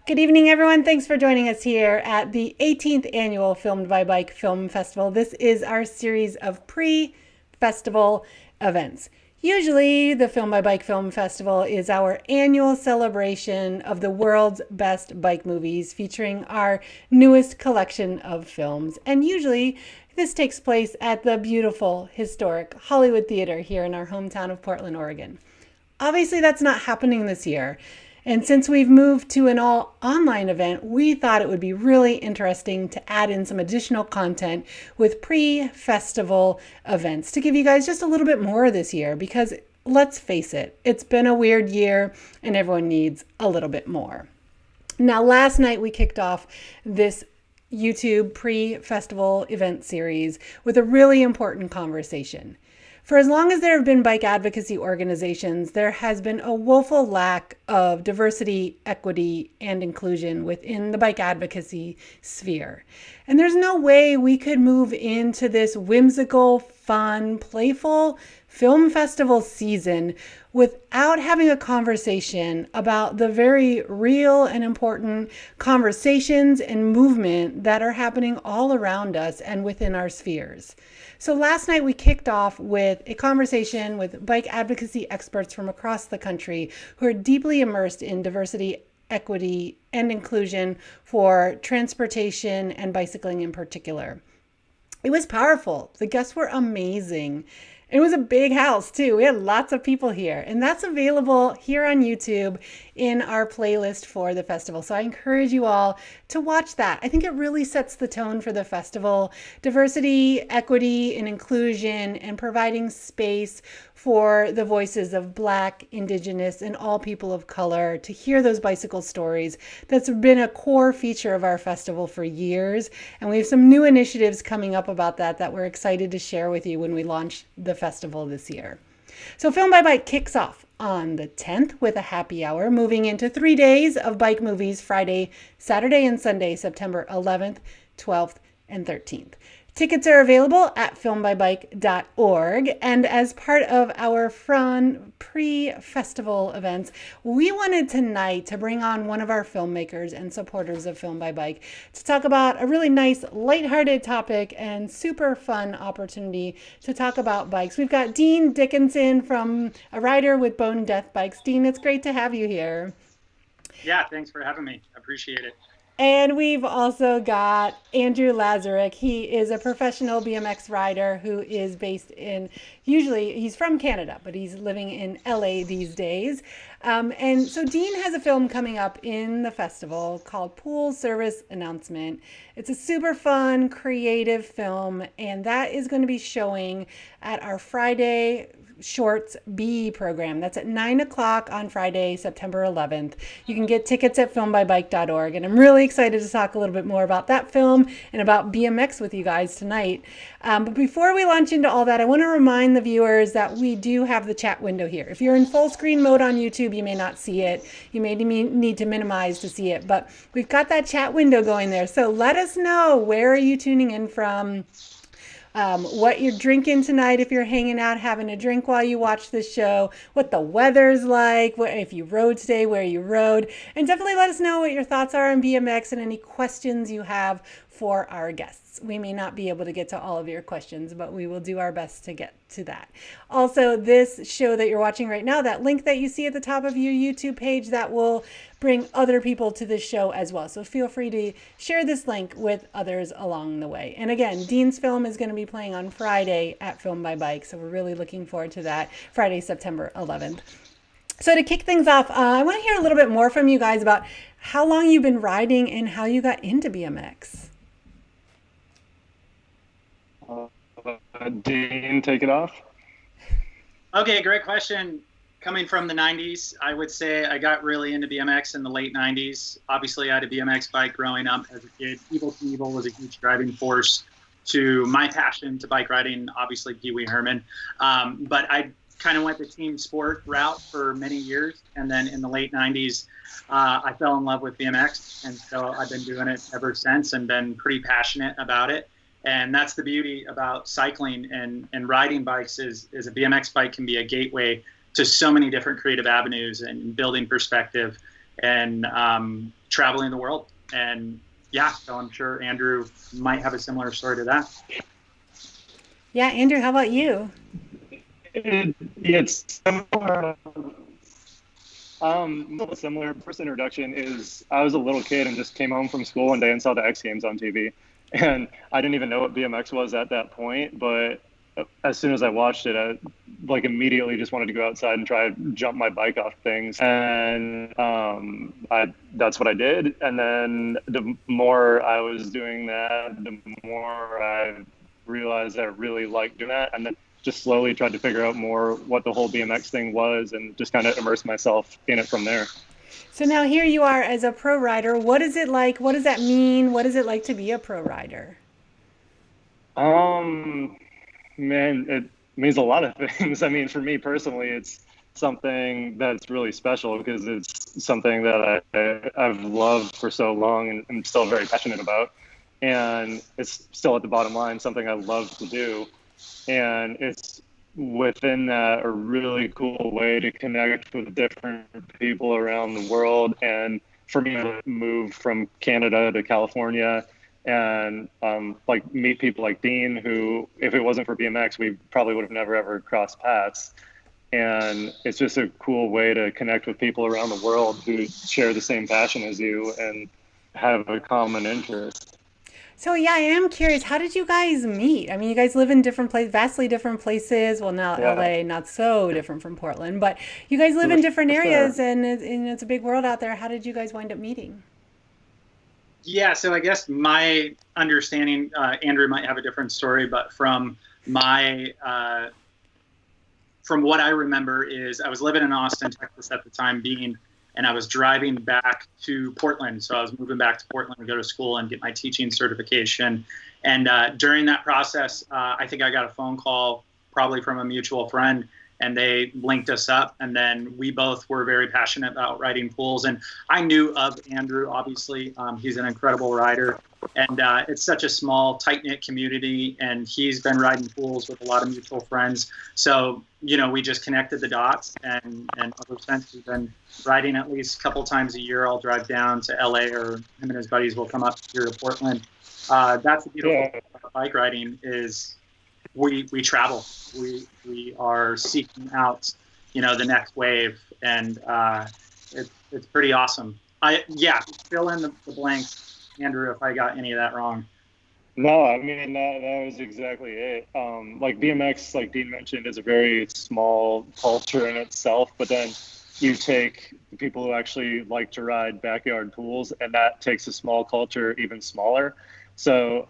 Good evening, everyone. Thanks for joining us here at the 18th annual Filmed by Bike Film Festival. This is our series of pre-festival events. Usually, the Film by Bike Film Festival is our annual celebration of the world's best bike movies featuring our newest collection of films. And usually, this takes place at the beautiful, historic Hollywood Theater here in our hometown of Portland, Oregon. Obviously, that's not happening this year. And since we've moved to an all online event, we thought it would be really interesting to add in some additional content with pre-festival events to give you guys just a little bit more this year, because let's face it, it's been a weird year and everyone needs a little bit more. Now, last night we kicked off this YouTube pre-festival event series with a really important conversation. For as long as there have been bike advocacy organizations, there has been a woeful lack of diversity, equity, and inclusion within the bike advocacy sphere. And there's no way we could move into this whimsical, fun, playful film festival season without having a conversation about the very real and important conversations and movement that are happening all around us and within our spheres. So last night we kicked off with a conversation with bike advocacy experts from across the country who are deeply immersed in diversity, equity, and inclusion for transportation and bicycling in particular. It was powerful. The guests were amazing. It was a big house too. We had lots of people here, and that's available here on YouTube in our playlist for the festival. So I encourage you all to watch that. I think it really sets the tone for the festival. Diversity, equity, and inclusion, and providing space for the voices of Black, Indigenous, and all people of color to hear those bicycle stories. That's been a core feature of our festival for years. And we have some new initiatives coming up about that we're excited to share with you when we launch the festival this year. So Film by Bike kicks off on the 10th with a happy hour, moving into 3 days of bike movies, Friday, Saturday, and Sunday, September 11th, 12th, and 13th. Tickets are available at filmbybike.org. And as part of our fun pre-festival events, we wanted tonight to bring on one of our filmmakers and supporters of Film by Bike to talk about a really nice, lighthearted topic and super fun opportunity to talk about bikes. We've got Dean Dickinson, from a rider with Bone Death Bikes. Dean, it's great to have you here. Yeah, thanks for having me. I appreciate it. And we've also got Andrew Lazarick. He is a professional BMX rider who is based in, usually he's from Canada, but he's living in LA these days. And so Dean has a film coming up in the festival called Pool Service Announcement. It's a super fun, creative film, and that is going to be showing at our Friday Shorts B program. That's at 9 o'clock on Friday, September 11th. You can get tickets at filmbybike.org. And I'm really excited to talk a little bit more about that film and about BMX with you guys tonight. But before we launch into all that, I want to remind the viewers that we do have the chat window here. If you're in full screen mode on YouTube, you may not see it. You may need to minimize to see it, but we've got that chat window going there. So let us know, where are you tuning in from? What you're drinking tonight, if you're hanging out having a drink while you watch the show, what the weather's like, if you rode today, where you rode, and definitely let us know what your thoughts are on BMX and any questions you have for our guests. We may not be able to get to all of your questions, but we will do our best to get to that. Also, this show that you're watching right now, that link that you see at the top of your YouTube page, that will bring other people to this show as well. So feel free to share this link with others along the way. And again, Dean's film is going to be playing on Friday at Film by Bike. So we're really looking forward to that, Friday, September 11th. So to kick things off, I want to hear a little bit more from you guys about how long you've been riding and how you got into BMX. Dean, take it off. Okay, great question. Coming from the 90s, I would say I got really into BMX in the late 90s. Obviously, I had a BMX bike growing up as a kid. Evil Knievel was a huge driving force to my passion to bike riding, obviously Pee Wee Herman. But I kind of went the team sport route for many years. And then in the late 90s, I fell in love with BMX. And so I've been doing it ever since and been pretty passionate about it. And that's the beauty about cycling and riding bikes is a BMX bike can be a gateway to so many different creative avenues and building perspective and traveling the world. And yeah, so I'm sure Andrew might have a similar story to that. Yeah, Andrew, how about you? It's similar. Similar. First introduction is I was a little kid and just came home from school one day and saw the X Games on TV, and I didn't even know what BMX was at that point. But as soon as I watched it, I like immediately just wanted to go outside and try to jump my bike off things, and that's what I did. And then the more I was doing that, the more I realized I really liked doing that, and then just slowly tried to figure out more what the whole BMX thing was and just kind of immerse myself in it from there. So now here you are as a pro rider. What is it like? What does that mean? What is it like to be a pro rider? Um, Man, it means a lot of things. I mean, for me personally, it's something that's really special because it's something that I've loved for so long and I'm still very passionate about. And it's still at the bottom line, something I love to do. And it's within that a really cool way to connect with different people around the world. And for me to move from Canada to California and like meet people like Dean, who, if it wasn't for BMX, we probably would have never ever crossed paths. And it's just a cool way to connect with people around the world who share the same passion as you and have a common interest. So yeah, I am curious. How did you guys meet? I mean, you guys live in different places, vastly different places. Well, now Yeah, LA, not so different from Portland, but you guys live for in different sure. areas, and it's a big world out there. How did you guys wind up meeting? Yeah, so I guess my understanding, Andrew might have a different story, but my from what I remember is I was living in Austin, Texas at the time being, and I was driving back to Portland. So I was moving back to Portland to go to school and get my teaching certification. And during that process, I think I got a phone call probably from a mutual friend, and they linked us up. And then we both were very passionate about riding pools. And I knew of Andrew, obviously. He's an incredible rider. And it's such a small, tight-knit community, and he's been riding pools with a lot of mutual friends. So, you know, we just connected the dots, and ever since we've been riding at least a couple times a year. I'll drive down to LA, or him and his buddies will come up here to Portland. That's the beautiful Yeah, thing about bike riding is we travel. We are seeking out, you know, the next wave, and it's pretty awesome. Yeah, fill in the blanks, Andrew, if I got any of that wrong. no, I mean that was exactly it. Like BMX, like Dean mentioned, is a very small culture in itself, but then you take the people who actually like to ride backyard pools, and that takes a small culture even smaller. So,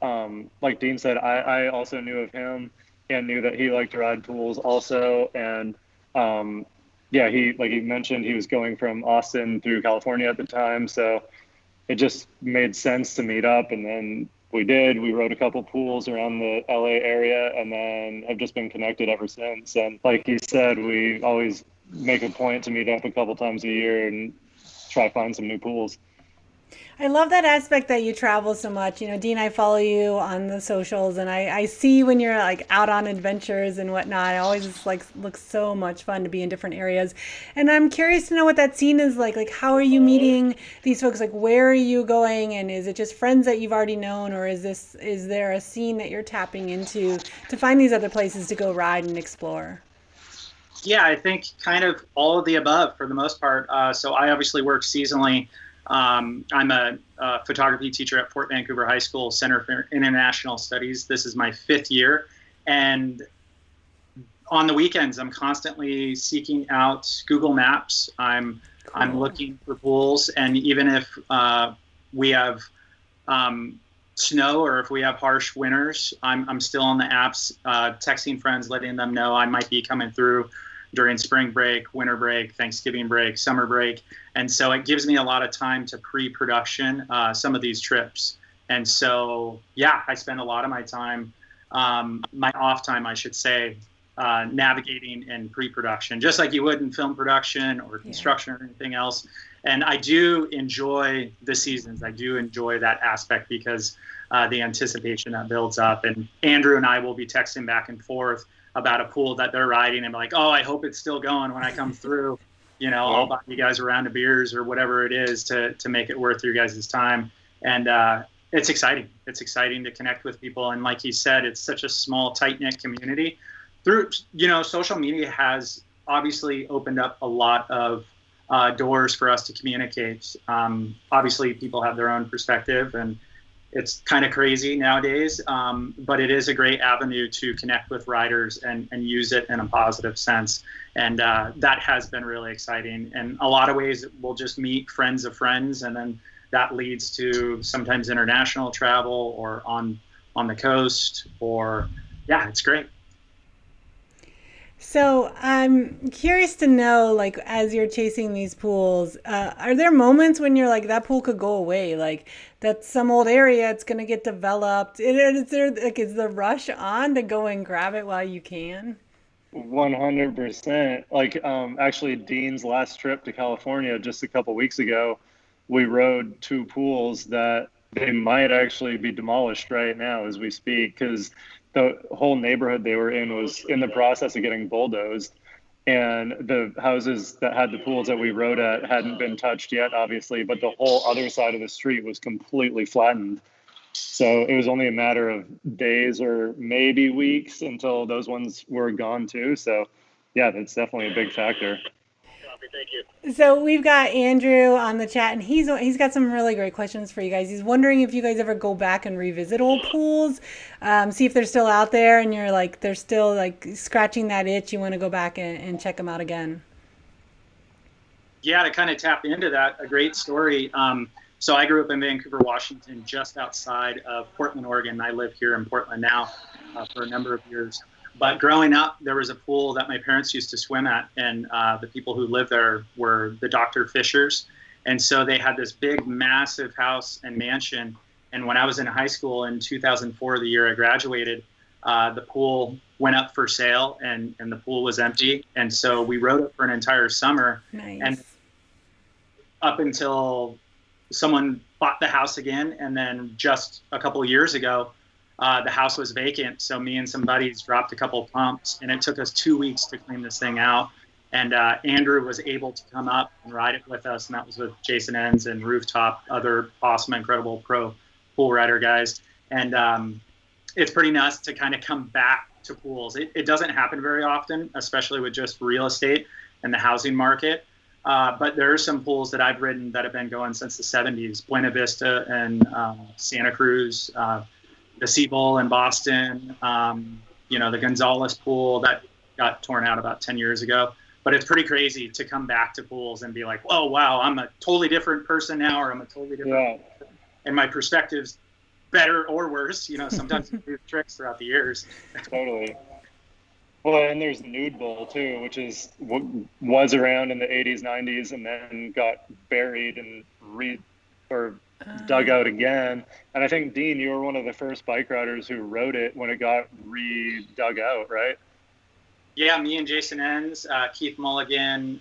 like Dean said, I also knew of him and knew that he liked to ride pools also. And yeah, like he mentioned, he was going from Austin through California at the time. So it just made sense to meet up. And then we did. We rode a couple pools around the LA area and then have just been connected ever since. And like he said, we always make a point to meet up a couple times a year and try to find some new pools. I love that aspect that you travel so much. You know, Dean, I follow you on the socials, and I see when you're like out on adventures and whatnot. It always just like looks so much fun to be in different areas. And I'm curious to know what that scene is like. Like, how are you meeting these folks? Like, where are you going? And is it just friends that you've already known, or is there a scene that you're tapping into to find these other places to go ride and explore? Yeah, I think kind of all of the above for the most part. So I obviously work seasonally. I'm a photography teacher at Fort Vancouver High School Center for International Studies. This is my 5th year. And on the weekends, I'm constantly seeking out Google Maps. I'm Cool. looking for pools. And even if we have snow or if we have harsh winters, I'm still on the apps, texting friends, letting them know I might be coming through during spring break, winter break, Thanksgiving break, summer break. And so it gives me a lot of time to pre-production some of these trips. And so, yeah, I spend a lot of my time, my off time, I should say, navigating in pre-production, just like you would in film production or Yeah. construction or anything else. And I do enjoy the seasons. I do enjoy that aspect because the anticipation that builds up. And Andrew and I will be texting back and forth about a pool that they're riding and be like, oh, I hope it's still going when I come through. I'll buy you guys a round of beers or whatever it is to make it worth your guys' time. And it's exciting. It's exciting to connect with people. And like you said, it's such a small, tight-knit community. Through, social media has obviously opened up a lot of doors for us to communicate. Obviously, people have their own perspective, and it's kind of crazy nowadays, but it is a great avenue to connect with riders and use it in a positive sense. And that has been really exciting. And a lot of ways we'll just meet friends of friends, and then that leads to sometimes international travel or on the coast, or it's great. So I'm curious to know, like, as you're chasing these pools, are there moments when you're like, that pool could go away? Like, that's some old area, it's going to get developed. Is the rush on to go and grab it while you can? 100%. Like, actually, Dean's last trip to California just a couple weeks ago, we rode 2 pools that they might actually be demolished right now as we speak, because the whole neighborhood they were in was in the process of getting bulldozed, and the houses that had the pools that we rode at hadn't been touched yet, obviously, but the whole other side of the street was completely flattened. So it was only a matter of days or maybe weeks until those ones were gone too. So yeah, that's definitely a big factor. Thank you. So we've got Andrew on the chat, and he's got some really great questions for you guys. He's wondering if you guys ever go back and revisit old pools, see if they're still out there, and you're like, they're still like scratching that itch. You want to go back and check them out again. Yeah, to kind of tap into that, a great story. So I grew up in Vancouver, Washington, just outside of Portland, Oregon. I live here in Portland now for a number of years. But growing up, there was a pool that my parents used to swim at, and the people who lived there were the Dr. Fishers. And so they had this big, massive house and mansion. And when I was in high school in 2004, the year I graduated, the pool went up for sale, and the pool was empty. And so we rode it for an entire summer. Nice. And up until someone bought the house again, and then just a couple of years ago, the house was vacant. So me and some buddies dropped a couple of pumps, and it took us 2 weeks to clean this thing out. And Andrew was able to come up and ride it with us, and that was with Jason Enns and Rooftop, other awesome, incredible pro pool rider guys. And it's pretty nice to kind of come back to pools. It doesn't happen very often, especially with just real estate and the housing market. But there are some pools that I've ridden that have been going since the 70s, Buena Vista and Santa Cruz, the Sea Bowl in Boston, the Gonzales pool that got torn out about 10 years ago. But it's pretty crazy to come back to pools and be like, oh, wow, I'm a totally different person now, or I'm a totally different person. And my perspective's better or worse. Sometimes you do tricks throughout the years. Totally. Well, and there's Nude Bowl too, which was around in the 80s, 90s, and then got buried and dug out again. And I think, Dean, you were one of the first bike riders who rode it when it got dug out, right? Yeah, me and Jason Enns, Keith Mulligan.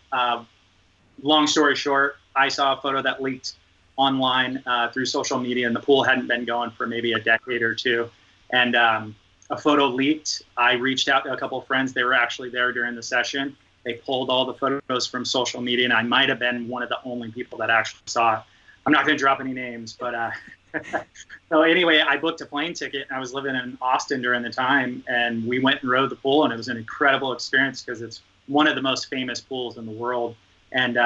Long story short, I saw a photo that leaked online through social media, and the pool hadn't been going for maybe a decade or two. And a photo leaked. I reached out to a couple of friends. They were actually there during the session. They pulled all the photos from social media, and I might have been one of the only people that actually saw it. I'm not going to drop any names, but so anyway, I booked a plane ticket, and I was living in Austin during the time, and we went and rode the pool, and it was an incredible experience because it's one of the most famous pools in the world. And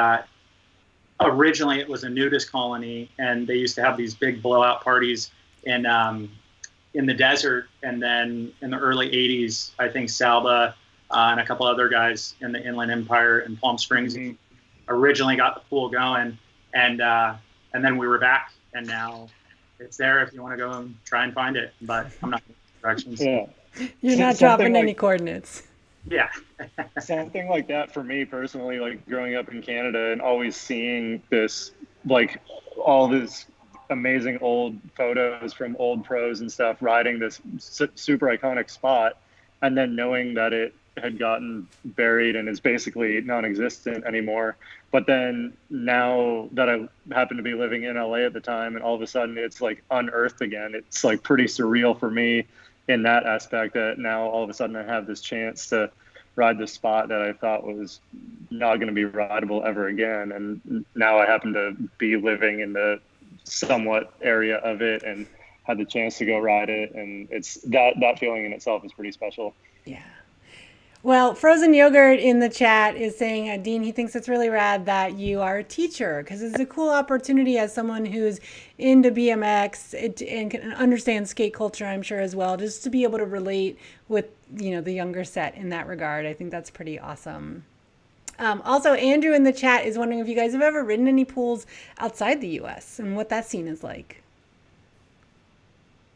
originally it was a nudist colony, and they used to have these big blowout parties in the desert. And then in the early 80s, I think Salba and a couple other guys in the Inland Empire in Palm Springs originally got the pool going. And then we were back, and now it's there if you want to go and try and find it. But I'm not giving directions. Yeah. You're not dropping any coordinates. Yeah. Something like that for me personally, like growing up in Canada and always seeing this, like all this amazing old photos from old pros and stuff riding this super iconic spot, and then knowing that it had gotten buried and is basically non-existent anymore. But then now that I happen to be living in LA at the time, and all of a sudden it's like unearthed again, it's like pretty surreal for me in that aspect, that now all of a sudden I have this chance to ride the spot that I thought was not going to be rideable ever again. And now I happen to be living in the somewhat area of it and had the chance to go ride it. And it's that feeling in itself is pretty special. Yeah. Well, Frozen Yogurt in the chat is saying, Dean, he thinks it's really rad that you are a teacher because it's a cool opportunity as someone who's into BMX and can understand skate culture, I'm sure, as well, just to be able to relate with, the younger set in that regard. I think that's pretty awesome. Also, Andrew in the chat is wondering if you guys have ever ridden any pools outside the U.S. and what that scene is like.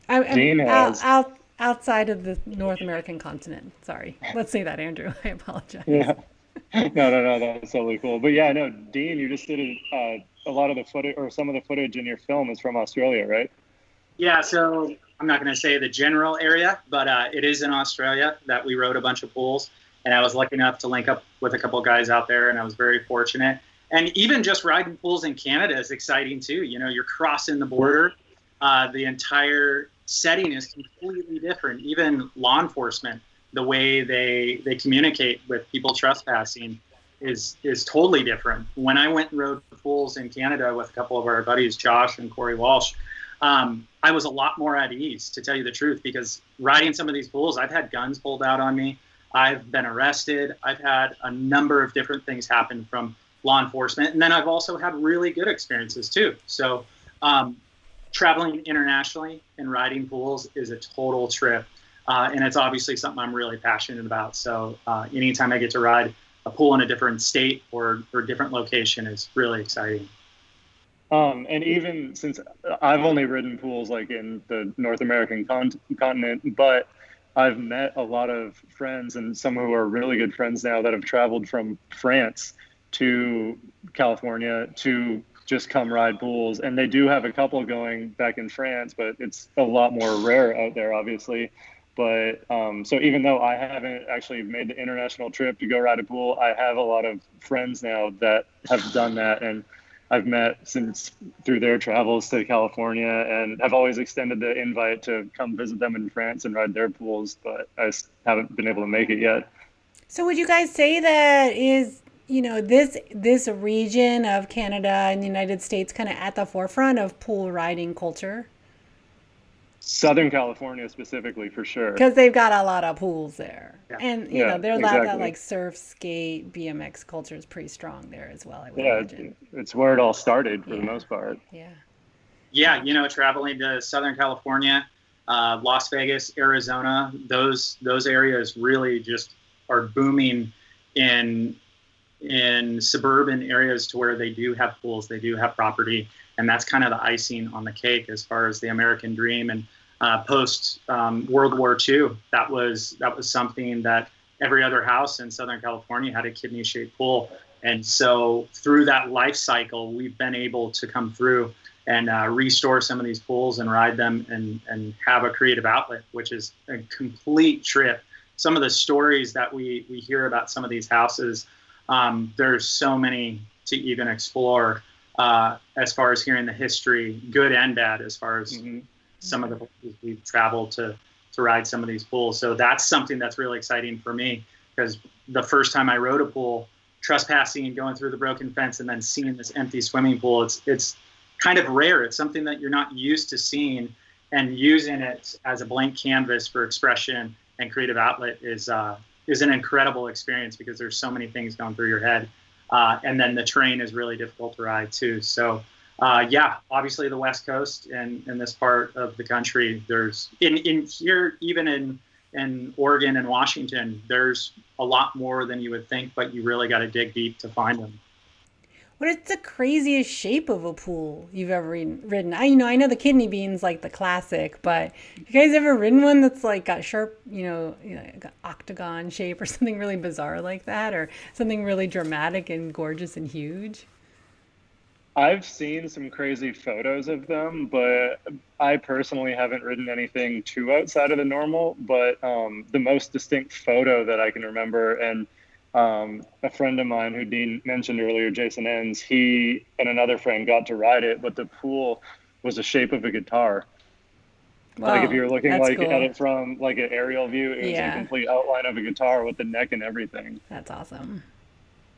Dean has. Outside of the North American continent. Sorry. Let's say that, Andrew. I apologize. Yeah. No, that's totally cool. But yeah, no, Dean, you just did a lot of the footage, or some of the footage in your film is from Australia, right? Yeah, so I'm not going to say the general area, but it is in Australia that we rode a bunch of pools. And I was lucky enough to link up with a couple of guys out there, and I was very fortunate. And even just riding pools in Canada is exciting too. You're crossing the border. The entire setting is completely different. Even law enforcement, the way they communicate with people trespassing is totally different. When I went and rode pools in Canada with a couple of our buddies, Josh and Corey Walsh, I was a lot more at ease, to tell you the truth, because riding some of these pools, I've had guns pulled out on me. I've been arrested. I've had a number of different things happen from law enforcement. And then I've also had really good experiences too. So traveling internationally and riding pools is a total trip. And it's obviously something I'm really passionate about. So anytime I get to ride a pool in a different state or different location is really exciting. And even since I've only ridden pools like in the North American continent, but I've met a lot of friends and some who are really good friends now that have traveled from France to California to just come ride pools. And they do have a couple going back in France, but it's a lot more rare out there, obviously. But so even though I haven't actually made the international trip to go ride a pool, I have a lot of friends now that have done that. And I've met since through their travels to California, and I've always extended the invite to come visit them in France and ride their pools, but I just haven't been able to make it yet. So would you guys say that is, this region of Canada and the United States kind of at the forefront of pool riding culture? Southern California specifically, for sure. Because they've got a lot of pools there. Yeah. And, there's exactly. that like surf, skate, BMX culture is pretty strong there as well, I would Yeah, imagine. it's where it all started for the most part. Yeah. Yeah, traveling to Southern California, Las Vegas, Arizona, those areas really just are booming in suburban areas to where they do have pools, they do have property. And that's kind of the icing on the cake as far as the American dream. And post World War II, that was something that every other house in Southern California had a kidney-shaped pool. And so through that life cycle, we've been able to come through and restore some of these pools and ride them and have a creative outlet, which is a complete trip. Some of the stories that we hear about some of these houses, there's so many to even explore. As far as hearing the history, good and bad, as far as some of the places we've traveled to ride some of these pools. So that's something that's really exciting for me, because the first time I rode a pool, trespassing and going through the broken fence and then seeing this empty swimming pool, it's kind of rare. It's something that you're not used to seeing, and using it as a blank canvas for expression and creative outlet is an incredible experience, because there's so many things going through your head. And then the terrain is really difficult to ride too. So obviously the West Coast and in this part of the country, there's in here, even in Oregon and Washington, there's a lot more than you would think, but you really got to dig deep to find them. What is the craziest shape of a pool you've ever ridden? I know the kidney bean's like the classic, but you guys ever ridden one that's like got sharp, like an octagon shape or something really bizarre like that, or something really dramatic and gorgeous and huge? I've seen some crazy photos of them, but I personally haven't ridden anything too outside of the normal. But the most distinct photo that I can remember, and a friend of mine who Dean mentioned earlier, Jason Enns, he and another friend got to ride it, but the pool was the shape of a guitar. Like if Wow, you're looking that's like at cool. it from like an aerial view, it was in Yeah, complete outline of a guitar with the neck and everything. that's awesome.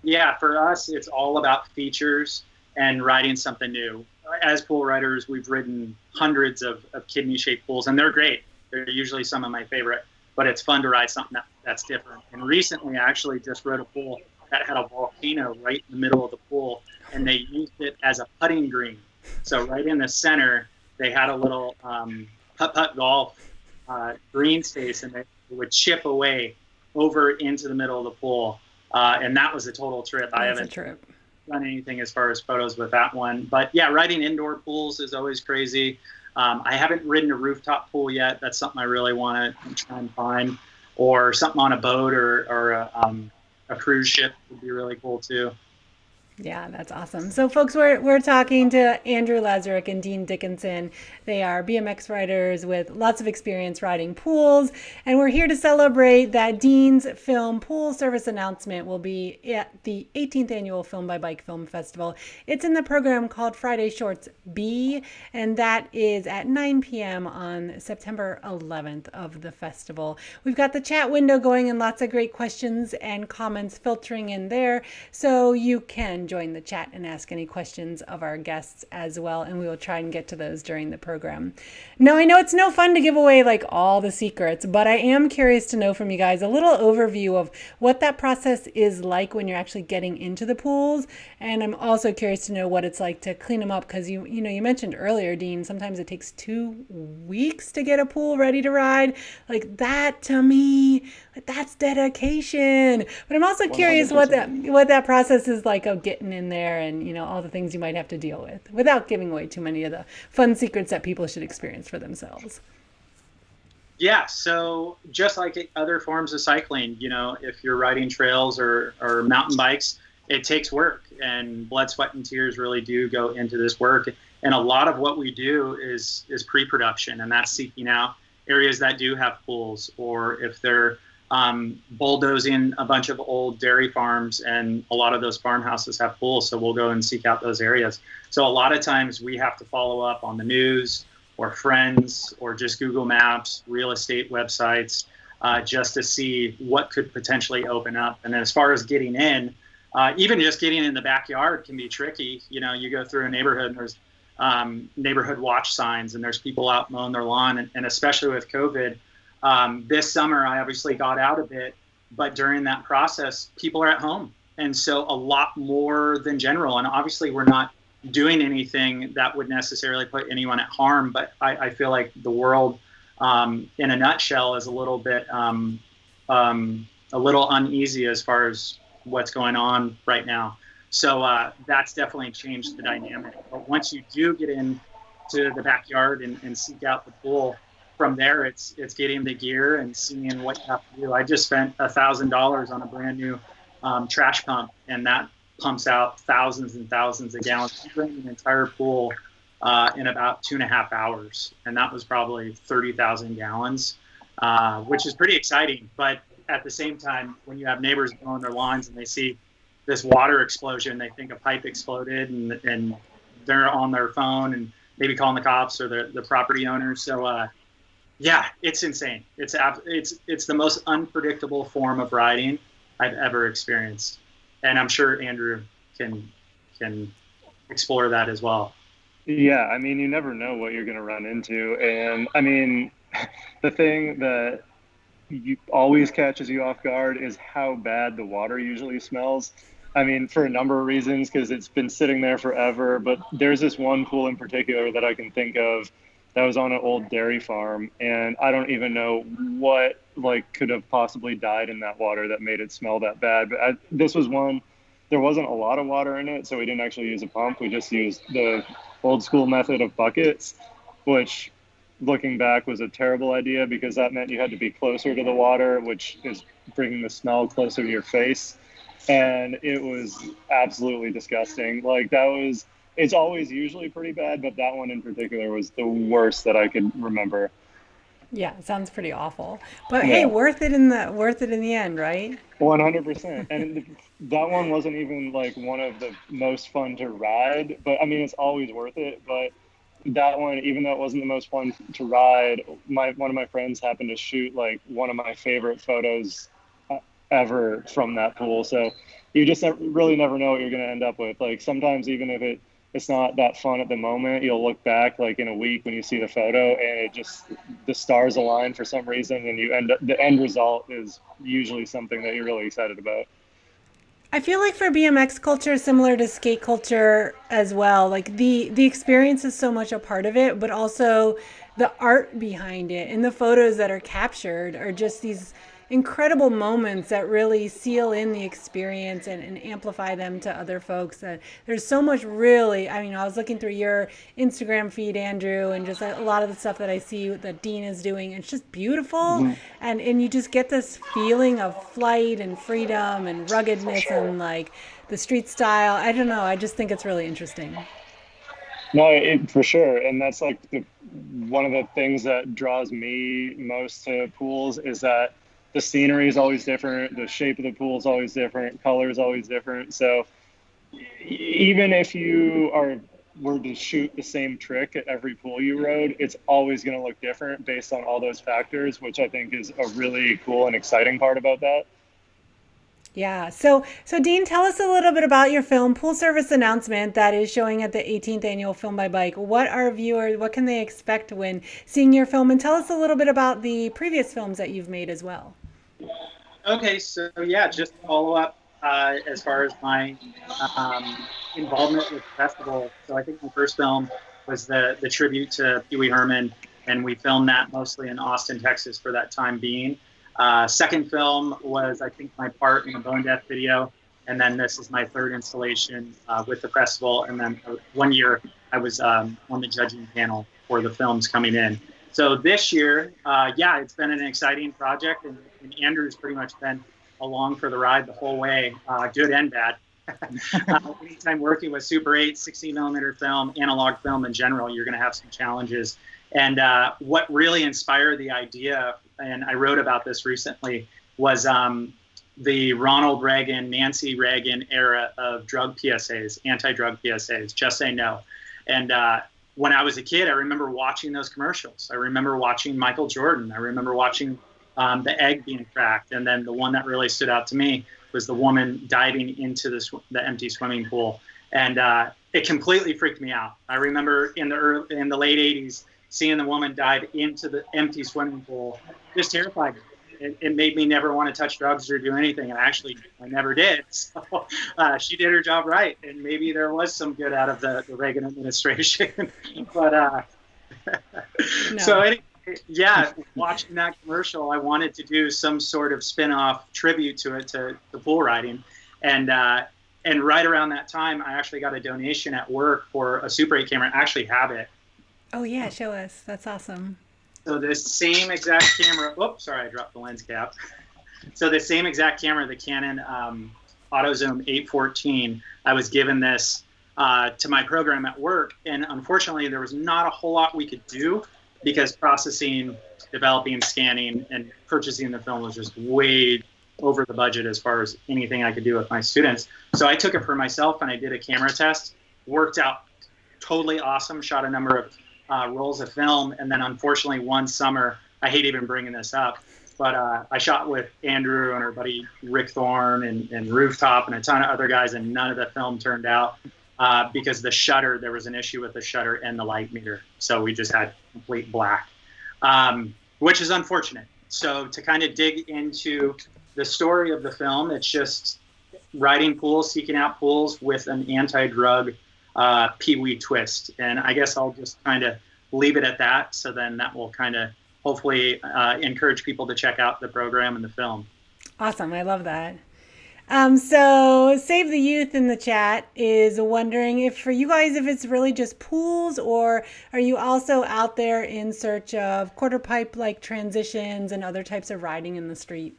Yeah, for us, it's all about features and riding something new. As pool riders, we've ridden hundreds of kidney-shaped pools, and they're great. They're usually some of my favorite, but it's fun to ride something that's different. And recently, I actually just rode a pool that had a volcano right in the middle of the pool, and they used it as a putting green. So right in the center, they had a little putt-putt golf green space, and they would chip away over into the middle of the pool. And that was a total trip. I That's a haven't trip. done anything as far as photos with that one. But yeah, riding indoor pools is always crazy. I haven't ridden a rooftop pool yet. That's something I really want to try and find. Or something on a boat or a cruise ship would be really cool too. Yeah, that's awesome. So, folks, we're talking to Andrew Lazarick and Dean Dickinson. They are BMX riders with lots of experience riding pools, and we're here to celebrate that Dean's Film Pool Service announcement will be at the 18th Annual Film by Bike Film Festival. It's in the program called Friday Shorts B, and that is at 9 p.m. on September 11th of the festival. We've got the chat window going and lots of great questions and comments filtering in there, so you can join the chat and ask any questions of our guests as well, and we will try and get to those during the program. Now, I know it's no fun to give away like all the secrets, but I am curious to know from you guys a little overview of what that process is like when you're actually getting into the pools, and I'm also curious to know what it's like to clean them up, because you mentioned earlier, Dean, sometimes it takes 2 weeks to get a pool ready to ride. Like that, to me, that's dedication. But I'm also curious what 100%. that process is like of getting in there, and all the things you might have to deal with, without giving away too many of the fun secrets that people should experience for themselves. Yeah, so just like other forms of cycling, if you're riding trails or mountain bikes, it takes work, and blood, sweat, and tears really do go into this work. And a lot of what we do is pre-production, and that's seeking out areas that do have pools, or if they're bulldozing a bunch of old dairy farms, and a lot of those farmhouses have pools, so we'll go and seek out those areas. So a lot of times we have to follow up on the news or friends or just Google Maps, real estate websites, just to see what could potentially open up. And then as far as getting in, even just getting in the backyard can be tricky. You go through a neighborhood and there's neighborhood watch signs, and there's people out mowing their lawn, and especially with COVID, this summer, I obviously got out a bit, but during that process, people are at home. And so a lot more than general. And obviously, we're not doing anything that would necessarily put anyone at harm. But I feel like the world, in a nutshell, is a little bit a little uneasy as far as what's going on right now. So that's definitely changed the dynamic. But once you do get into the backyard and seek out the pool, from there, it's getting the gear and seeing what you have to do. I just spent $1,000 on a brand new trash pump, and that pumps out thousands and thousands of gallons. We drained an entire pool in about 2.5 hours, and that was probably 30,000 gallons, which is pretty exciting. But at the same time, when you have neighbors mowing their lawns and they see this water explosion, they think a pipe exploded, and they're on their phone and maybe calling the cops or the property owner. So yeah, it's insane. It's the most unpredictable form of riding I've ever experienced, and I'm sure Andrew can explore that as well. Yeah, I mean, you never know what you're going to run into, and I mean, the thing that always catches you off guard is how bad the water usually smells. I mean, for a number of reasons, because it's been sitting there forever. But there's this one pool in particular that I can think of that was on an old dairy farm, and I don't even know what could have possibly died in that water that made it smell that bad. But this was one. There wasn't a lot of water in it, so we didn't actually use a pump. We just used the old school method of buckets, which, looking back, was a terrible idea because that meant you had to be closer to the water, which is bringing the smell closer to your face. And it was absolutely disgusting. It's always usually pretty bad, but that one in particular was the worst that I could remember. Yeah, it sounds pretty awful. But hey, Yeah, worth it in the end, right? 100%. And that one wasn't even one of the most fun to ride, but I mean, it's always worth it. But that one, even though it wasn't the most fun to ride, one of my friends happened to shoot like one of my favorite photos ever from that pool. So you just really never know what you're going to end up with. Like sometimes even if it's not that fun at the moment, you'll look back like in a week when you see the photo and it just, the stars align for some reason, and the end result is usually something that you're really excited about. I feel like for BMX culture, similar to skate culture as well, like the experience is so much a part of it, but also the art behind it and the photos that are captured are just these incredible moments that really seal in the experience and amplify them to other folks. There's so much really, I mean, I was looking through your Instagram feed, Andrew, and just a lot of the stuff that I see that Dean is doing. It's just beautiful. And you just get this feeling of flight and freedom and ruggedness and like the street style. I don't know. I just think it's really interesting. No, for sure. And that's like one of the things that draws me most to pools is that the scenery is always different. The shape of the pool is always different. Color is always different. So even if you were to shoot the same trick at every pool you rode, it's always going to look different based on all those factors, which I think is a really cool and exciting part about that. Yeah. So Dean, tell us a little bit about your film Pool Service Announcement that is showing at the 18th Annual Film by Bike. What can they expect when seeing your film? And tell us a little bit about the previous films that you've made as well. Okay, so yeah, just to follow up as far as my involvement with the festival. So I think my first film was the tribute to Pee Wee Herman, and we filmed that mostly in Austin, Texas for that time being. Second film was, I think, my part in a Bone Death video, and then this is my third installation with the festival. And then 1 year I was on the judging panel for the films coming in. So this year, yeah, it's been an exciting project, and Andrew's pretty much been along for the ride the whole way, good and bad. Anytime working with Super 8, 16mm film, analog film in general, you're going to have some challenges. And what really inspired the idea, and I wrote about this recently, was the Ronald Reagan, Nancy Reagan era of drug PSAs, anti-drug PSAs, just say no. And when I was a kid, I remember watching those commercials. I remember watching Michael Jordan. I remember watching the egg being cracked. And then the one that really stood out to me was the woman diving into the empty swimming pool. And it completely freaked me out. I remember in the late 80s, seeing the woman dive into the empty swimming pool just terrified me. It made me never want to touch drugs or do anything. And actually, I never did. So she did her job right. And maybe there was some good out of the Reagan administration. But No. So anyway, yeah, watching that commercial, I wanted to do some sort of spin-off tribute to it, to the pool riding. And right around that time, I actually got a donation at work for a Super 8 camera. I actually have it. Oh yeah, show us. That's awesome. So this same exact camera, oops, sorry, I dropped the lens cap. So the same exact camera, the Canon AutoZoom 814, I was given this to my program at work. And unfortunately, there was not a whole lot we could do because processing, developing, scanning, and purchasing the film was just way over the budget as far as anything I could do with my students. So I took it for myself and I did a camera test, worked out totally awesome, shot a number of rolls of film, and then unfortunately one summer, I hate even bringing this up, but I shot with Andrew and our buddy Rick Thorne and Rooftop and a ton of other guys, and none of the film turned out because the shutter, there was an issue with the shutter and the light meter, so we just had complete black, which is unfortunate. So to kind of dig into the story of the film, it's just riding pools, seeking out pools with an anti-drug Pee-wee twist. And I guess I'll just kind of leave it at that. So then that will kind of hopefully encourage people to check out the program and the film. Awesome. I love that. So Save the Youth in the chat is wondering if for you guys, if it's really just pools, or are you also out there in search of quarter pipe like transitions and other types of riding in the street?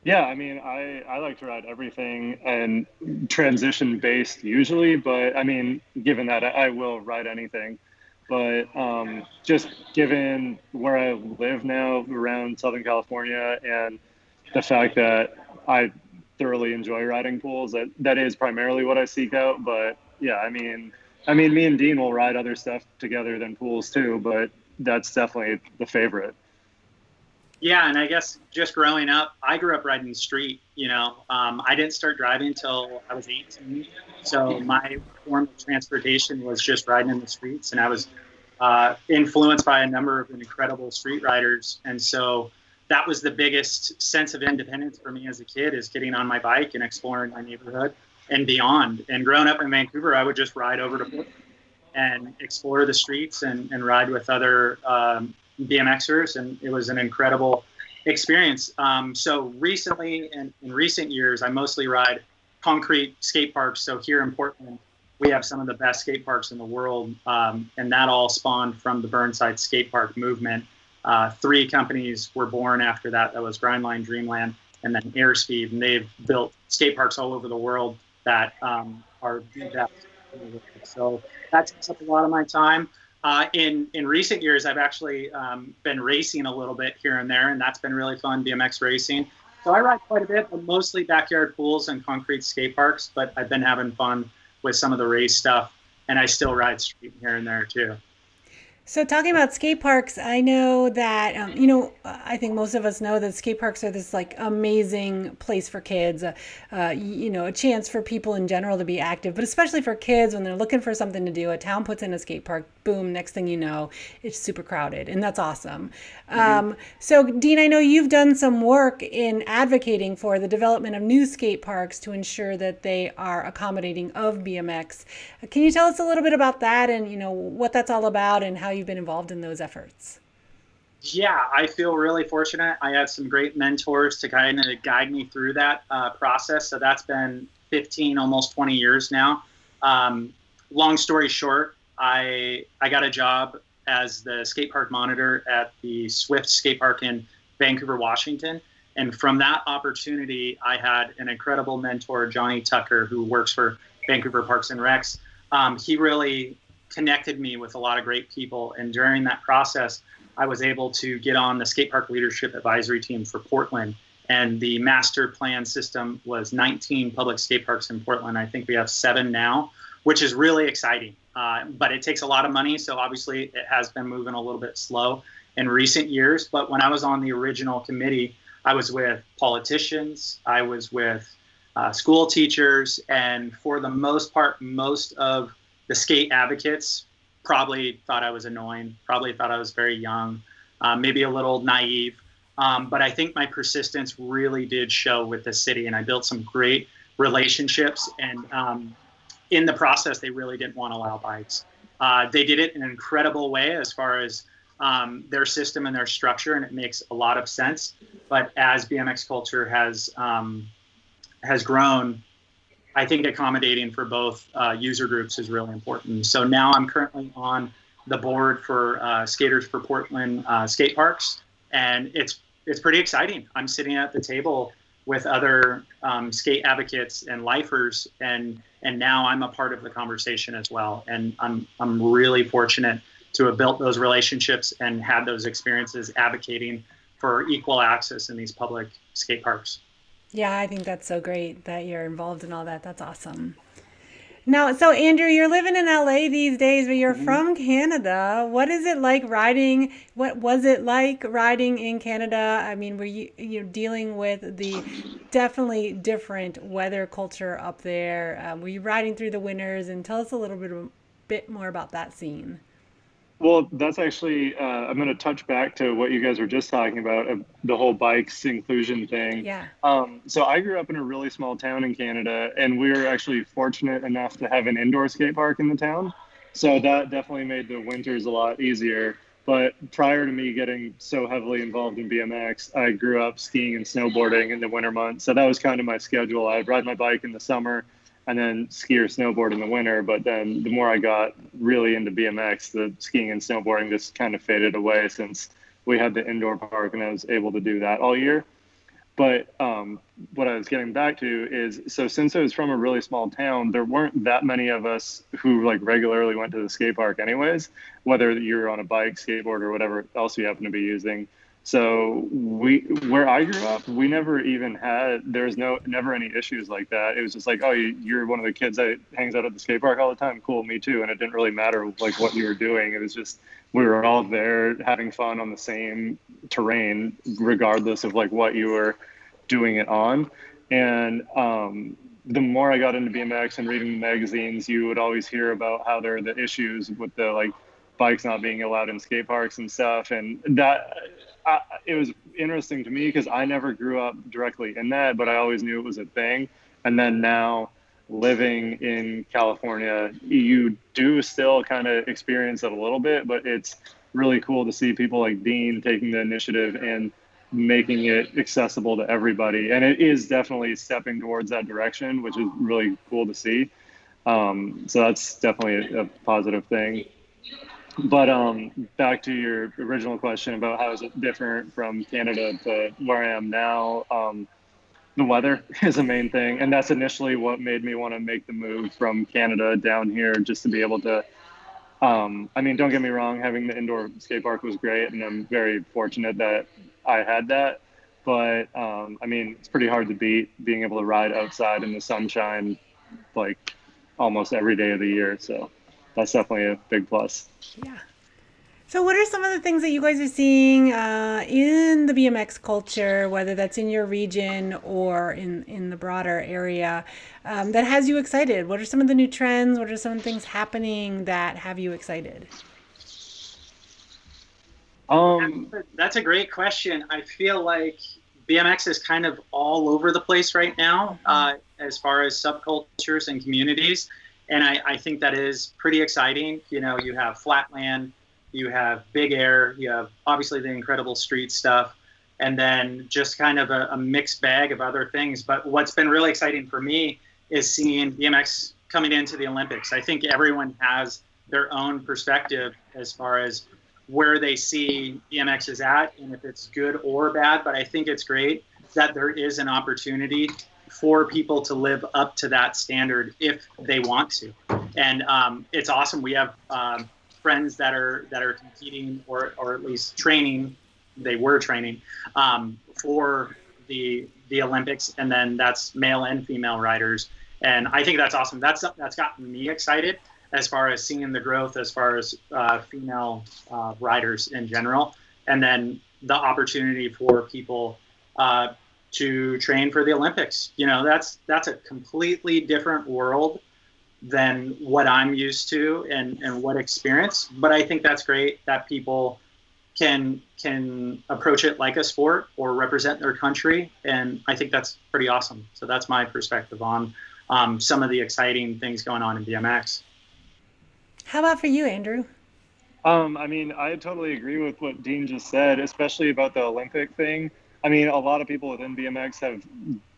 Yeah, I mean, I like to ride everything and transition based usually, but I mean, given that I will ride anything, but just given where I live now around Southern California and the fact that I thoroughly enjoy riding pools, that is primarily what I seek out. But yeah, I mean, I mean, me and Dean will ride other stuff together than pools too, but that's definitely the favorite. Yeah, and I guess just growing up, I grew up riding the street. I didn't start driving until I was 18. So my form of transportation was just riding in the streets, and I was influenced by a number of incredible street riders. And so that was the biggest sense of independence for me as a kid, is getting on my bike and exploring my neighborhood and beyond. And growing up in Vancouver, I would just ride over to Portland and explore the streets and ride with other BMXers, and it was an incredible experience. So recently, in recent years, I mostly ride concrete skate parks. So here in Portland, we have some of the best skate parks in the world, and that all spawned from the Burnside skate park movement. 3 companies were born after that. That was Grindline, Dreamland, and then Airspeed, and they've built skate parks all over the world that are the best. So that takes up a lot of my time. In recent years, I've actually been racing a little bit here and there, and that's been really fun, BMX racing. So I ride quite a bit, but mostly backyard pools and concrete skate parks, but I've been having fun with some of the race stuff, and I still ride street here and there too. So talking about skate parks, I know that, I think most of us know that skate parks are this like amazing place for kids, a chance for people in general to be active, but especially for kids when they're looking for something to do. A town puts in a skate park, boom, next thing you know, it's super crowded, and that's awesome. So Dean, I know you've done some work in advocating for the development of new skate parks to ensure that they are accommodating of BMX. Can you tell us a little bit about that and, what that's all about and how you've been involved in those efforts? Yeah, I feel really fortunate. I had some great mentors to kind of guide me through that process. So that's been 15, almost 20 years now. Long story short, I got a job as the skate park monitor at the Swift skate park in Vancouver, Washington. And from that opportunity, I had an incredible mentor, Johnny Tucker, who works for Vancouver Parks and Recs. He really connected me with a lot of great people. And during that process, I was able to get on the skate park leadership advisory team for Portland. And the master plan system was 19 public skate parks in Portland. I think we have 7 now, which is really exciting. But it takes a lot of money. So obviously it has been moving a little bit slow in recent years. But when I was on the original committee, I was with politicians, I was with school teachers, and for the most part, most of the skate advocates probably thought I was annoying, probably thought I was very young, maybe a little naive. But I think my persistence really did show with the city, and I built some great relationships. And in the process, they really didn't want to allow bikes. They did it in an incredible way as far as their system and their structure, and it makes a lot of sense. But as BMX culture has grown, I think accommodating for both user groups is really important. So now I'm currently on the board for Skaters for Portland skate parks, and it's pretty exciting. I'm sitting at the table with other skate advocates and lifers, and now I'm a part of the conversation as well. And I'm really fortunate to have built those relationships and had those experiences advocating for equal access in these public skate parks. Yeah, I think that's so great that you're involved in all that. That's awesome. Now, so Andrew, you're living in LA these days, but you're from Canada. What is it like riding? What was it like riding in Canada? I mean, were you dealing with the definitely different weather culture up there? Were you riding through the winters? And tell us a little bit more about that scene. Well, that's actually, I'm going to touch back to what you guys were just talking about, the whole bikes inclusion thing. Yeah. So I grew up in a really small town in Canada, and we were actually fortunate enough to have an indoor skate park in the town. So that definitely made the winters a lot easier. But prior to me getting so heavily involved in BMX, I grew up skiing and snowboarding in the winter months. So that was kind of my schedule. I'd ride my bike in the summer and then ski or snowboard in the winter. But then the more I got really into BMX, the skiing and snowboarding just kind of faded away since we had the indoor park and I was able to do that all year. But what I was getting back to is, so since I was from a really small town, there weren't that many of us who like regularly went to the skate park anyways, whether you're on a bike, skateboard, or whatever else you happen to be using. So where I grew up, we never even had, there's never any issues like that. It was just like, oh, you're one of the kids that hangs out at the skate park all the time. Cool, me too. And it didn't really matter like what you were doing. It was just, we were all there having fun on the same terrain, regardless of like what you were doing it on. And the more I got into BMX and reading the magazines, you would always hear about how there are the issues with the like bikes not being allowed in skate parks and stuff. And that, it was interesting to me because I never grew up directly in that, but I always knew it was a thing. And then now living in California, you do still kind of experience it a little bit, but it's really cool to see people like Dean taking the initiative and making it accessible to everybody. And it is definitely stepping towards that direction, which is really cool to see. So that's definitely a positive thing. But back to your original question about how is it different from Canada to where I am now, the weather is a main thing. And that's initially what made me want to make the move from Canada down here, just to be able to, I mean, don't get me wrong, having the indoor skate park was great. And I'm very fortunate that I had that. But I mean, it's pretty hard to beat being able to ride outside in the sunshine, like almost every day of the year. So that's definitely a big plus. Yeah. So what are some of the things that you guys are seeing in the BMX culture, whether that's in your region or in the broader area, that has you excited? What are some of the new trends? What are some things happening that have you excited? That's a great question. I feel like BMX is kind of all over the place right now, as far as subcultures and communities. And I think that is pretty exciting. You know, you have Flatland, you have Big Air, you have obviously the incredible street stuff, and then just kind of a mixed bag of other things. But what's been really exciting for me is seeing BMX coming into the Olympics. I think everyone has their own perspective as far as where they see BMX is at and if it's good or bad. But I think it's great that there is an opportunity for people to live up to that standard if they want to. And it's awesome. We have friends that are competing or at least training. They were training for the Olympics, and then that's male and female riders. And I think that's awesome. That's gotten me excited as far as seeing the growth as far as female riders in general, and then the opportunity for people to train for the Olympics. You know, that's a completely different world than what I'm used to and what experience. But I think that's great that people can approach it like a sport or represent their country. And I think that's pretty awesome. So that's my perspective on some of the exciting things going on in BMX. How about for you, Andrew? I mean, I totally agree with what Dean just said, especially about the Olympic thing. I mean, a lot of people within BMX have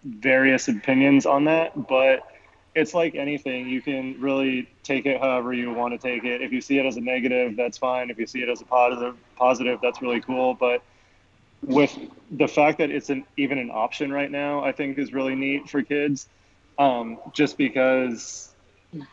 various opinions on that, but it's like anything. You can really take it however you want to take it. If you see it as a negative, that's fine. If you see it as a positive, that's really cool. But with the fact that it's even an option right now, I think is really neat for kids, just because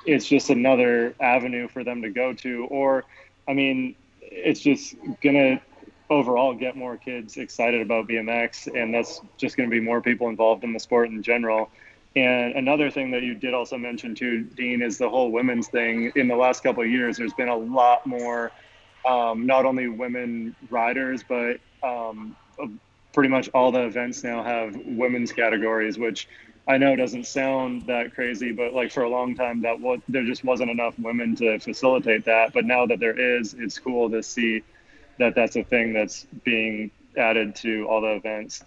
it's just another avenue for them to go to. Or, I mean, it's just going to overall get more kids excited about BMX, and that's just going to be more people involved in the sport in general. And another thing that you did also mention too, Dean, is the whole women's thing. In the last couple of years, there's been a lot more, not only women riders, but pretty much all the events now have women's categories, which I know doesn't sound that crazy, but like for a long time there just wasn't enough women to facilitate that. But now that there is, it's cool to see that that's a thing that's being added to all the events.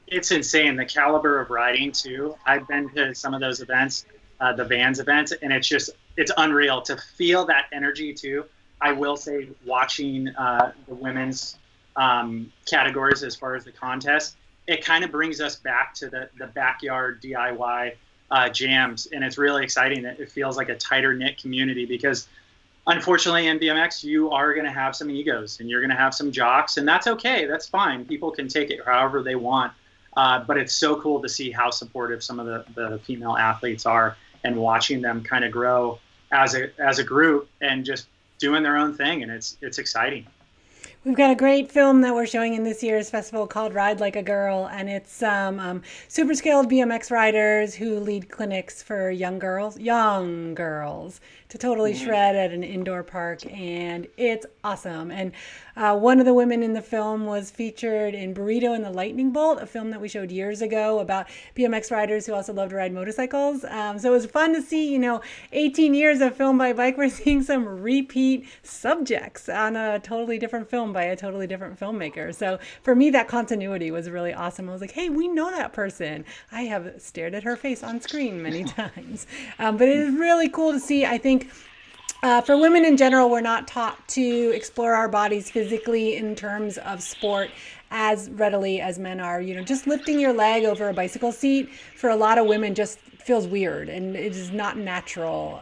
It's insane, the caliber of riding too. I've been to some of those events, the Vans events, and it's unreal to feel that energy too. I will say, watching the women's categories as far as the contest, it kind of brings us back to the backyard DIY jams, and it's really exciting. It feels like a tighter knit community because unfortunately in BMX you are going to have some egos and you're going to have some jocks, and that's okay. That's fine. People can take it however they want. But it's so cool to see how supportive some of the female athletes are, and watching them kind of grow as a group and just doing their own thing, and it's exciting. We've got a great film that we're showing in this year's festival called Ride Like a Girl, and it's some super skilled BMX riders who lead clinics for young girls to totally shred at an indoor park, and it's awesome. And one of the women in the film was featured in Burrito and the Lightning Bolt, a film that we showed years ago about BMX riders who also love to ride motorcycles. So it was fun to see, 18 years of Film by Bike, we're seeing some repeat subjects on a totally different film by a totally different filmmaker. So for me, that continuity was really awesome. I was like, hey, we know that person. I have stared at her face on screen many times. But it is really cool to see. I think for women in general, we're not taught to explore our bodies physically in terms of sport as readily as men are. Just lifting your leg over a bicycle seat for a lot of women just feels weird, and it is not natural.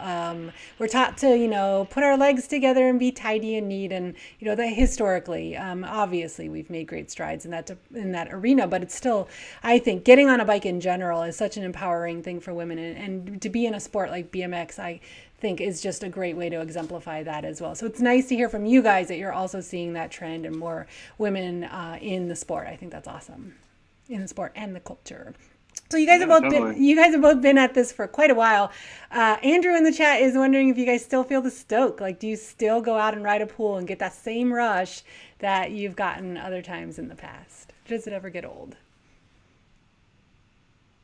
We're taught to, put our legs together and be tidy and neat, and that historically, obviously, we've made great strides in that arena. But it's still, I think, getting on a bike in general is such an empowering thing for women, and to be in a sport like BMX, I think is just a great way to exemplify that as well. So it's nice to hear from you guys that you're also seeing that trend and more women in the sport. I think that's awesome, in the sport and the culture. So you guys have both been at this for quite a while. Andrew in the chat is wondering if you guys still feel the stoke. Like, do you still go out and ride a pool and get that same rush that you've gotten other times in the past? Does it ever get old?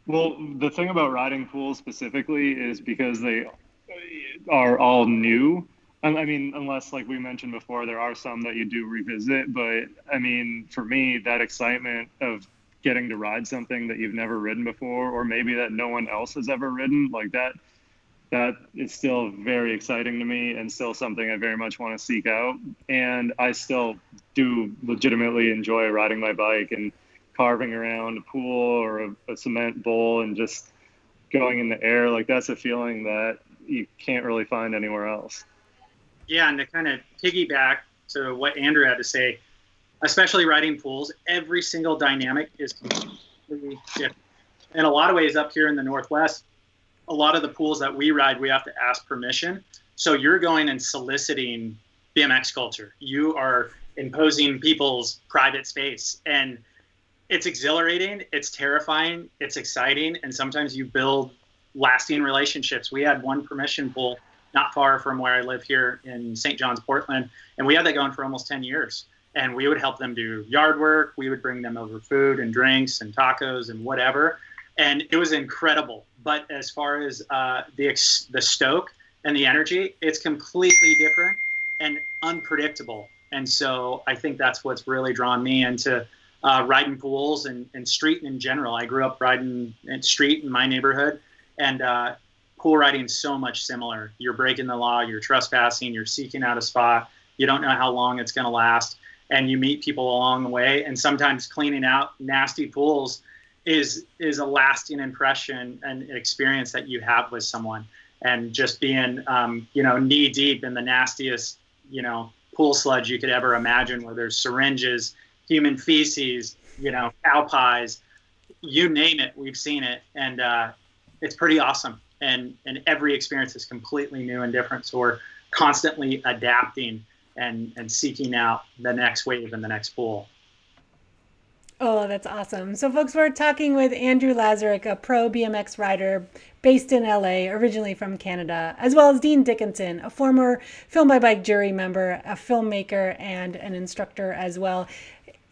Well, the thing about riding pools specifically is because they are all new. I mean, unless, like we mentioned before, there are some that you do revisit. But I mean, for me, that excitement of getting to ride something that you've never ridden before, or maybe that no one else has ever ridden, like that is still very exciting to me, and still something I very much want to seek out. And I still do legitimately enjoy riding my bike and carving around a pool or a cement bowl and just going in the air. Like, that's a feeling that you can't really find anywhere else. Yeah, and to kind of piggyback to what Andrew had to say, especially riding pools, every single dynamic is completely different. In a lot of ways, up here in the Northwest, a lot of the pools that we ride, we have to ask permission. So you're going and soliciting BMX culture. You are imposing people's private space. And it's exhilarating, it's terrifying, it's exciting, and sometimes you build lasting relationships. We had one permission pool not far from where I live here in St. John's, Portland, and we had that going for almost 10 years. And we would help them do yard work. We would bring them over food and drinks and tacos and whatever. And it was incredible. But as far as the stoke and the energy, it's completely different and unpredictable. And so I think that's what's really drawn me into riding pools and street in general. I grew up riding in street in my neighborhood, and pool riding is so much similar. You're breaking the law, you're trespassing, you're seeking out a spot. You don't know how long it's going to last. And you meet people along the way, and sometimes cleaning out nasty pools is a lasting impression and experience that you have with someone. And just being, knee deep in the nastiest, pool sludge you could ever imagine, where there's syringes, human feces, cow pies, you name it, we've seen it, and it's pretty awesome. And every experience is completely new and different. So we're constantly adapting and seeking out the next wave and the next pool. Oh, that's awesome. So folks, we're talking with Andrew Lazarick, a pro BMX rider based in LA, originally from Canada, as well as Dean Dickinson, a former Film by Bike jury member, a filmmaker, and an instructor as well.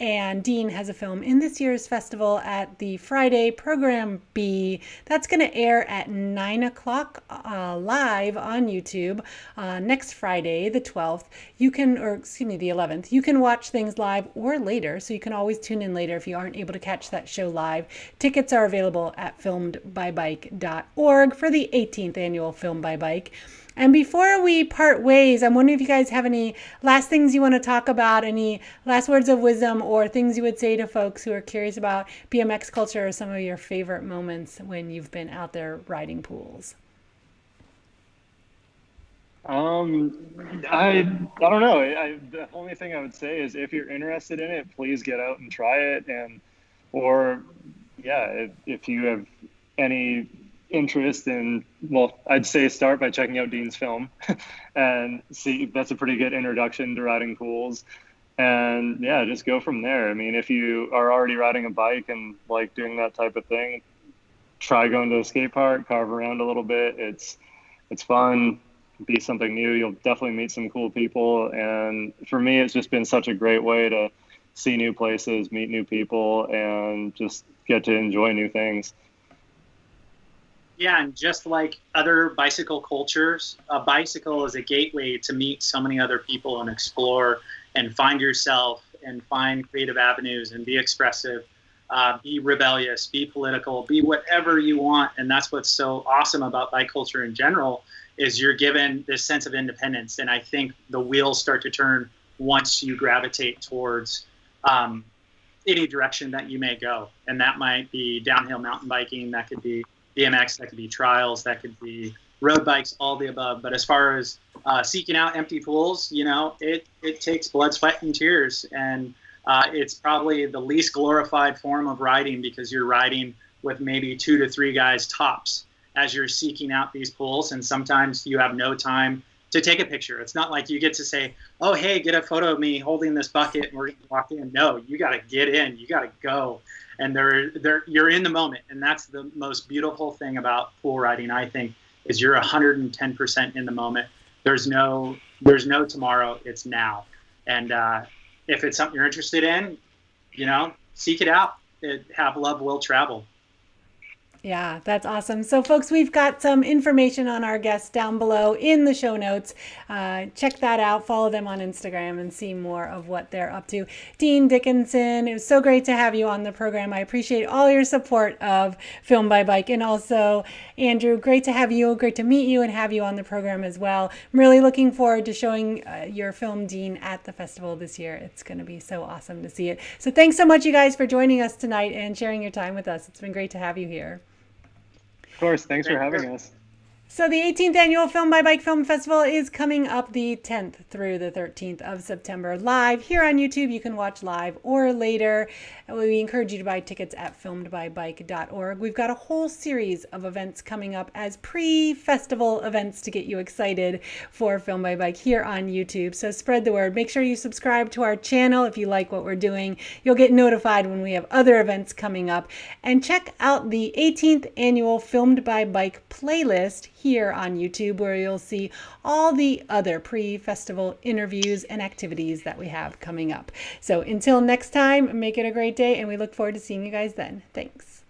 And Dean has a film in this year's festival at the Friday Program B. That's going to air at 9 o'clock live on YouTube next Friday, the 12th. The 11th. You can watch things live or later, so you can always tune in later if you aren't able to catch that show live. Tickets are available at filmedbybike.org for the 18th annual Film by Bike. And before we part ways, I'm wondering if you guys have any last things you want to talk about, any last words of wisdom, or things you would say to folks who are curious about BMX culture, or some of your favorite moments when you've been out there riding pools. I don't know. The only thing I would say is, if you're interested in it, please get out and try it. If you have any interest in, I'd say start by checking out Dean's film and see. That's a pretty good introduction to riding pools. And yeah, just go from there. I mean, if you are already riding a bike and like doing that type of thing, try going to a skate park, carve around a little bit. It's fun, be something new. You'll definitely meet some cool people. And for me, it's just been such a great way to see new places, meet new people, and just get to enjoy new things. Yeah, and just like other bicycle cultures, a bicycle is a gateway to meet so many other people and explore and find yourself and find creative avenues and be expressive, be rebellious, be political, be whatever you want. And that's what's so awesome about bike culture in general, is you're given this sense of independence. And I think the wheels start to turn once you gravitate towards any direction that you may go. And that might be downhill mountain biking, that could be BMX, that could be trials, that could be road bikes, all the above. But as far as seeking out empty pools, you know, it takes blood, sweat, and tears. And it's probably the least glorified form of riding, because you're riding with maybe 2 to 3 guys tops as you're seeking out these pools. And sometimes you have no time to take a picture. It's not like you get to say, oh, hey, get a photo of me holding this bucket and we're going to walk in. No, you got to get in, you got to go. And you're in the moment. And that's the most beautiful thing about pool riding, I think, is you're 110% in the moment. There's no tomorrow, it's now. And if it's something you're interested in, you know, seek it out. Have love will travel. Yeah, that's awesome. So folks, we've got some information on our guests down below in the show notes. Check that out. Follow them on Instagram and see more of what they're up to. Dean Dickinson, it was so great to have you on the program. I appreciate all your support of Film by Bike. And also, Andrew, great to have you. Great to meet you and have you on the program as well. I'm really looking forward to showing your film, Dean, at the festival this year. It's going to be so awesome to see it. So thanks so much, you guys, for joining us tonight and sharing your time with us. It's been great to have you here. Of course, thanks for having us. So the 18th Annual Film by Bike Film Festival is coming up the 10th through the 13th of September live here on YouTube. You can watch live or later. We encourage you to buy tickets at filmedbybike.org. We've got a whole series of events coming up as pre-festival events to get you excited for Film by Bike here on YouTube. So spread the word. Make sure you subscribe to our channel if you like what we're doing. You'll get notified when we have other events coming up. And check out the 18th Annual Filmed by Bike playlist here on YouTube, where you'll see all the other pre-festival interviews and activities that we have coming up. So until next time, make it a great day, and we look forward to seeing you guys then. Thanks.